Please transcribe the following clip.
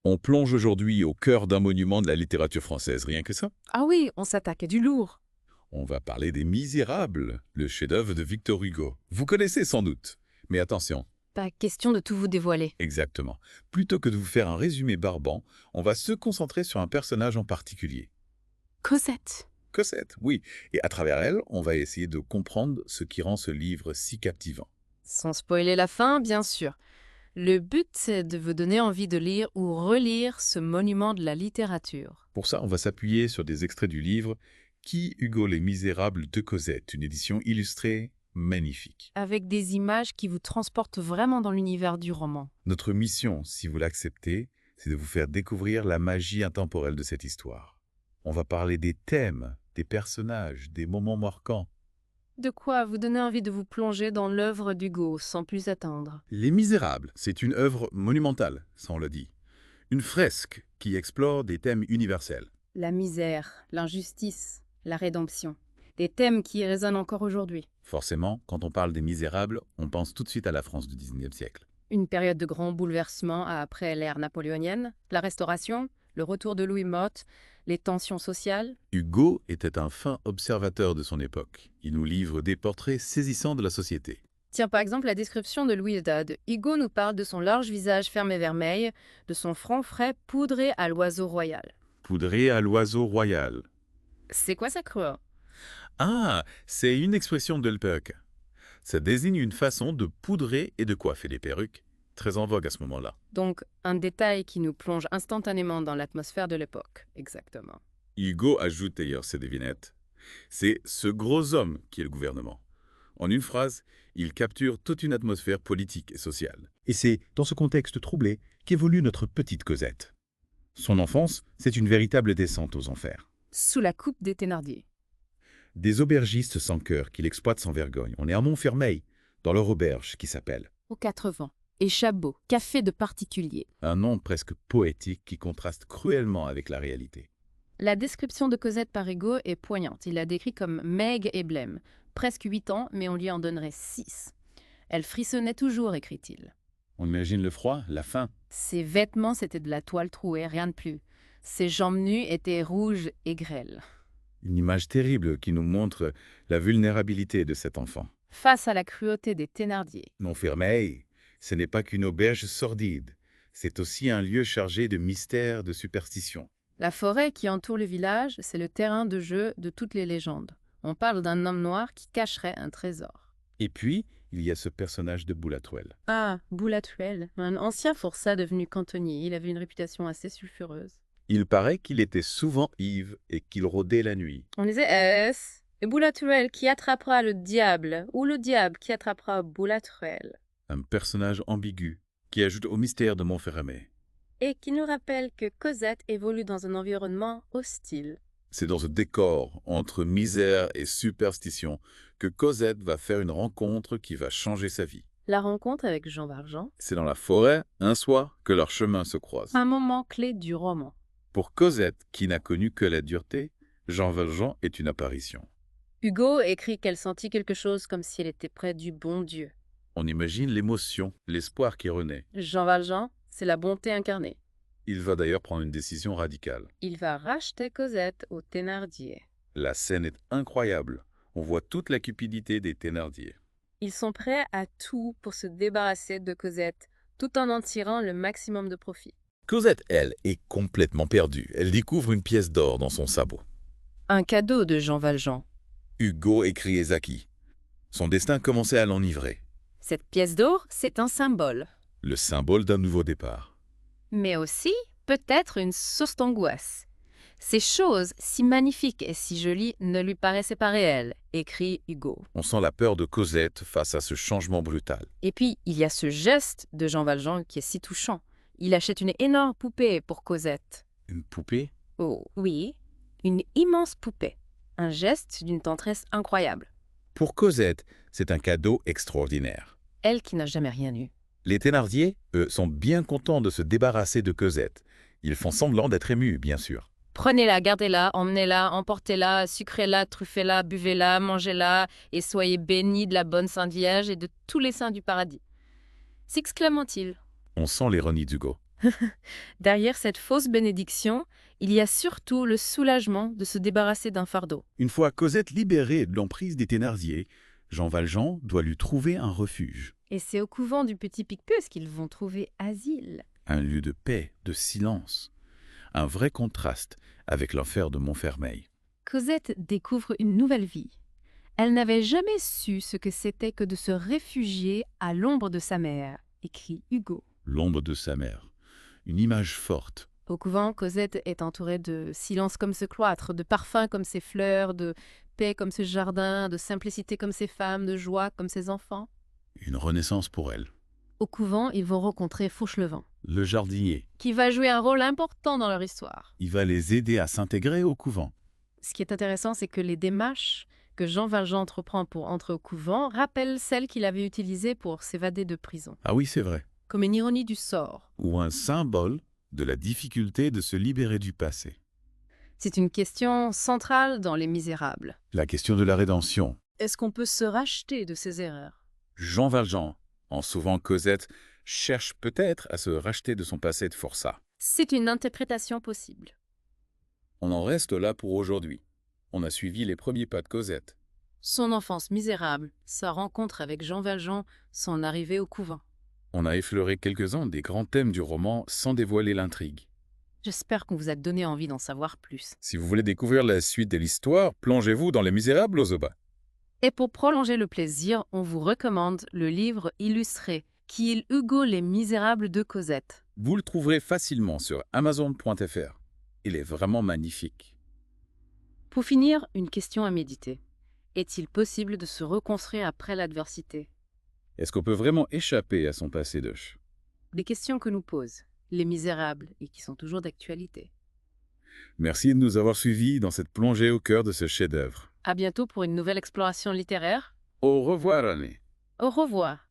On plonge aujourd'hui au cœur d'un monument de la littérature française, rien que ça. Ah oui, on s'attaque à du lourd. On va parler des Misérables, le chef-d'œuvre de Victor Hugo. Vous connaissez sans doute. Mais attention, Pas question de tout vous dévoiler. exactement. Plutôt que de vous faire un résumé barbant, on va se concentrer sur un personnage en particulier. Cosette. Cosette, oui. Et à travers elle, on va essayer de comprendre ce qui rend ce livre si captivant. Sans spoiler la fin, bien sûr. Le but, c'est de vous donner envie de lire ou relire ce monument de la littérature. Pour ça, on va s'appuyer sur des extraits du livre Qui Hugo les Misérables de Cosette, une édition illustrée magnifique. Avec des images qui vous transportent vraiment dans l'univers du roman. Notre mission, si vous l'acceptez, c'est de vous faire découvrir la magie intemporelle de cette histoire. On va parler des thèmes, des personnages, des moments marquants. De quoi vous donner envie de vous plonger dans l'œuvre d'Hugo sans plus attendre. Les Misérables, c'est une œuvre monumentale, ça on le dit. Une fresque qui explore des thèmes universels. La misère, l'injustice, la rédemption. Des thèmes qui résonnent encore aujourd'hui. Forcément, quand on parle des Misérables, on pense tout de suite à la France du XIXe siècle. Une période de grands bouleversements après l'ère napoléonienne, la Restauration, le retour de Louis Motte, les tensions sociales. Hugo était un fin observateur de son époque. Il nous livre des portraits saisissants de la société. Tiens par exemple la description de Louise Dade. Hugo nous parle de son large visage fermé vermeil, de son front frais poudré à l'oiseau royal. Poudré à l'oiseau royal. C'est quoi ça, creux? Ah, c'est une expression de l'époque. Ça désigne une façon de poudrer et de coiffer les perruques, très en vogue à ce moment-là. Donc un détail qui nous plonge instantanément dans l'atmosphère de l'époque. Exactement. Hugo ajoute d'ailleurs ces devinettes. C'est ce gros homme qui est le gouvernement. En une phrase, il capture toute une atmosphère politique et sociale. Et c'est dans ce contexte troublé qu'évolue notre petite Cosette. Son enfance, c'est une véritable descente aux enfers. Sous la coupe des Thénardier. Des aubergistes sans cœur qui l'exploitent sans vergogne. On est à Montfermeil, dans leur auberge qui s'appelle. Aux 80. Et Chabot, café de particulier. Un nom presque poétique qui contraste cruellement avec la réalité. La description de Cosette par Hugo est poignante. Il la décrit comme maigre et blême. Presque 8 ans, mais on lui en donnerait 6. Elle frissonnait toujours, écrit-il. On imagine le froid, la faim. Ses vêtements, c'était de la toile trouée, rien de plus. Ses jambes nues étaient rouges et grêles. Une image terrible qui nous montre la vulnérabilité de cet enfant. Face à la cruauté des Thénardier. Montfermeil, ce n'est pas qu'une auberge sordide. C'est aussi un lieu chargé de mystères, de superstitions. La forêt qui entoure le village, c'est le terrain de jeu de toutes les légendes. On parle d'un homme noir qui cacherait un trésor. Et puis, il y a ce personnage de Boulatruelle. Ah, Boulatruelle, un ancien forçat devenu cantonnier. Il avait une réputation assez sulfureuse. Il paraît qu'il était souvent ivre et qu'il rôdait la nuit. On disait est-ce et Boulatruelle qui attrapera le diable ou le diable qui attrapera Boulatruelle. Un personnage ambigu qui ajoute au mystère de Montfermeil. Et qui nous rappelle que Cosette évolue dans un environnement hostile. C'est dans ce décor entre misère et superstition que Cosette va faire une rencontre qui va changer sa vie. La rencontre avec Jean Valjean, C'est dans la forêt, un soir, que leurs chemins se croisent. un moment clé du roman. Pour Cosette, qui n'a connu que la dureté, Jean Valjean est une apparition. Hugo écrit qu'elle sentit quelque chose comme si elle était près du bon Dieu. On imagine l'émotion, l'espoir qui renaît. Jean Valjean, c'est la bonté incarnée. Il va d'ailleurs prendre une décision radicale. Il va racheter Cosette aux Thénardier. La scène est incroyable. On voit toute la cupidité des Thénardier. Ils sont prêts à tout pour se débarrasser de Cosette, tout en tirant le maximum de profit. Cosette, elle, est complètement perdue. Elle découvre une pièce d'or dans son sabot. Un cadeau de Jean Valjean. Hugo écrit Ezaki. Son destin commençait à l'enivrer. Cette pièce d'or, c'est un symbole. Le symbole d'un nouveau départ. Mais aussi, peut-être une source d'angoisse. Ces choses, si magnifiques et si jolies, ne lui paraissaient pas réelles, écrit Hugo. On sent la peur de Cosette face à ce changement brutal. Et puis, il y a ce geste de Jean Valjean qui est si touchant. Il achète une énorme poupée pour Cosette. Une poupée? Oh, oui, une immense poupée. Un geste d'une tendresse incroyable. Pour Cosette, c'est un cadeau extraordinaire. Elle qui n'a jamais rien eu. Les Thénardier, eux, sont bien contents de se débarrasser de Cosette. Ils font semblant d'être émus, bien sûr. Prenez-la, gardez-la, emmenez-la, emportez-la, sucrez-la, truffez-la, buvez-la, mangez-la, et soyez bénis de la bonne Sainte Vierge et de tous les saints du paradis. S'exclament-ils. On sent l'ironie d'Hugo. Derrière cette fausse bénédiction, il y a surtout le soulagement de se débarrasser d'un fardeau. Une fois Cosette libérée de l'emprise des Thénardier, Jean Valjean doit lui trouver un refuge, Et c'est au couvent du Petit Picpus qu'ils vont trouver asile. un lieu de paix, de silence, un vrai contraste avec l'enfer de Montfermeil. Cosette découvre une nouvelle vie. Elle n'avait jamais su ce que c'était que de se réfugier à l'ombre de sa mère, écrit Hugo. L'ombre de sa mère, une image forte. Au couvent, Cosette est entourée de silence comme ce cloître, de parfums comme ces fleurs, de paix comme ce jardin, de simplicité comme ces femmes, de joie comme ces enfants. Une renaissance pour elle. Au couvent, ils vont rencontrer Fauchelevent, Le jardinier, qui va jouer un rôle important dans leur histoire. il va les aider à s'intégrer au couvent. Ce qui est intéressant, c'est que les démarches que Jean Valjean entreprend pour entrer au couvent rappellent celles qu'il avait utilisées pour s'évader de prison, Ah oui, c'est vrai. comme une ironie du sort. Ou un symbole de la difficulté de se libérer du passé. C'est une question centrale dans Les Misérables. La question de la rédemption. Est-ce qu'on peut se racheter de ses erreurs? Jean Valjean, en sauvant Cosette, cherche peut-être à se racheter de son passé de forçat. C'est une interprétation possible. On en reste là pour aujourd'hui. On a suivi les premiers pas de Cosette. Son enfance misérable, sa rencontre avec Jean Valjean, son arrivée au couvent. On a effleuré quelques-uns des grands thèmes du roman sans dévoiler l'intrigue. J'espère qu'on vous a donné envie d'en savoir plus. Si vous voulez découvrir la suite de l'histoire, plongez-vous dans Les Misérables aux Aubats. Et pour prolonger le plaisir, on vous recommande le livre illustré qui est Hugo les Misérables de Cosette. Vous le trouverez facilement sur Amazon.fr. Il est vraiment magnifique. Pour finir, une question à méditer. Est-il possible de se reconstruire après l'adversité? Est-ce qu'on peut vraiment échapper à son passé de Des questions que nous posent les Misérables et qui sont toujours d'actualité. Merci de nous avoir suivis dans cette plongée au cœur de ce chef-d'œuvre. À bientôt pour une nouvelle exploration littéraire. Au revoir, Annie. Au revoir.